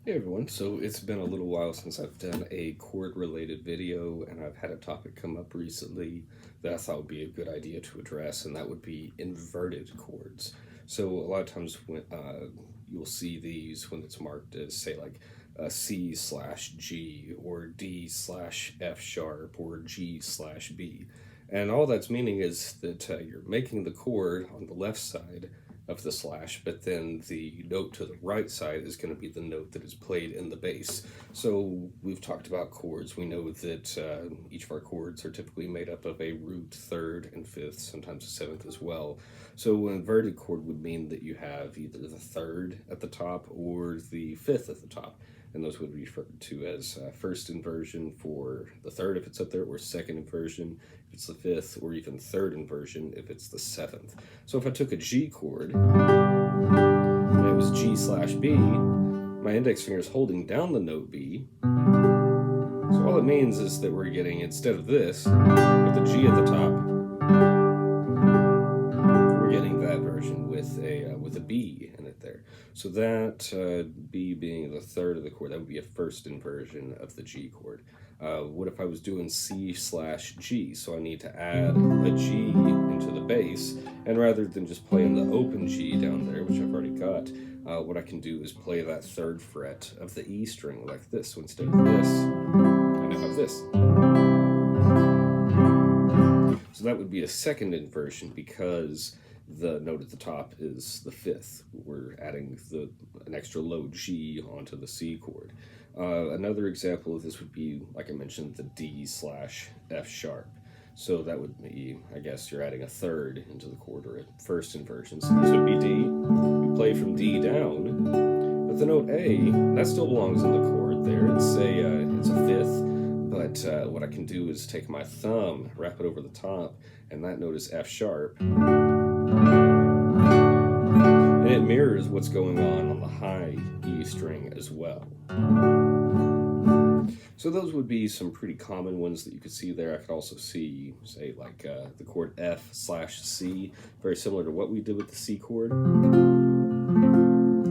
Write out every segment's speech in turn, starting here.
Hey everyone, so it's been a little while since I've done a chord related video, and I've had a topic come up recently that I thought would be a good idea to address, and that would be inverted chords. So a lot of times when you'll see these when it's marked as, say, like C slash G or D slash F sharp or G slash B. And all that's meaning is that you're making the chord on the left side of the slash, but then the note to the right side is going to be the note that is played in the bass. So we've talked about chords. We know that each of our chords are typically made up of a root, third, and fifth, sometimes a seventh as well. So an inverted chord would mean that you have either the third at the top or the fifth at the top. And those would be referred to as first inversion for the third if it's up there, or second inversion if it's the fifth, or even third inversion if it's the seventh. So if I took a G chord and it was G slash B, my index finger is holding down the note B. So all it means is that we're getting, instead of this, with the G at the top, we're getting that version with a B in it there. So that B being the third of the chord, that would be a first inversion of the G chord. What if I was doing C slash G? So I need to add a G into the bass, and rather than just playing the open G down there, which I've already got, what I can do is play that third fret of the E string like this. So instead of this, I now have this. So that would be a second inversion because the note at the top is the fifth. We're adding an extra low G onto the C chord. Another example of this would be, like I mentioned, the D slash F sharp. So that would be, I guess, you're adding a third into the chord, or a first inversion. So this would be D. We play from D down, but the note A, that still belongs in the chord there. It's a fifth. But what I can do is take my thumb, wrap it over the top, and that note is F sharp. And it mirrors what's going on the high E string as well. So those would be some pretty common ones that you could see there. I could also see, say, like the chord F slash C, very similar to what we did with the C chord.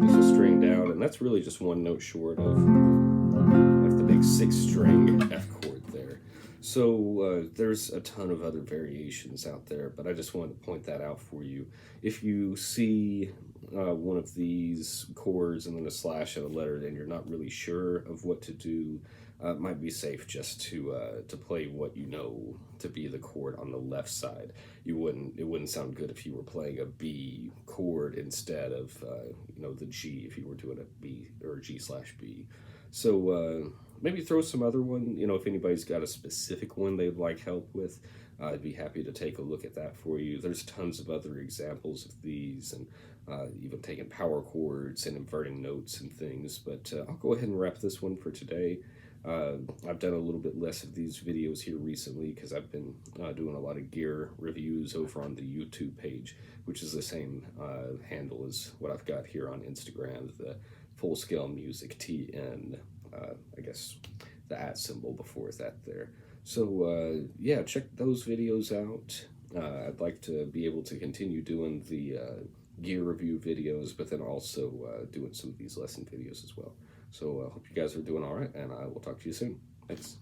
It's a string down, and that's really just one note short of like the big 6-string F chord there. So there's a ton of other variations out there, but I just wanted to point that out for you. If you see one of these chords and then a slash and a letter, and you're not really sure of what to do, it might be safe just to play what you know to be the chord on the left side. It wouldn't sound good if you were playing a B chord instead of the G, if you were doing a B or G slash B. So maybe throw some other one. If anybody's got a specific one they'd like help with, I'd be happy to take a look at that for you. There's tons of other examples of these, and even taking power chords and inverting notes and things. But I'll go ahead and wrap this one for today. I've done a little bit less of these videos here recently because I've been doing a lot of gear reviews over on the YouTube page, which is the same handle as what I've got here on Instagram, the Full Scale Music TN, I guess the @ symbol before that there. So yeah, check those videos out. I'd like to be able to continue doing the gear review videos, but then also doing some of these lesson videos as well. So I hope you guys are doing all right, and I will talk to you soon. Thanks.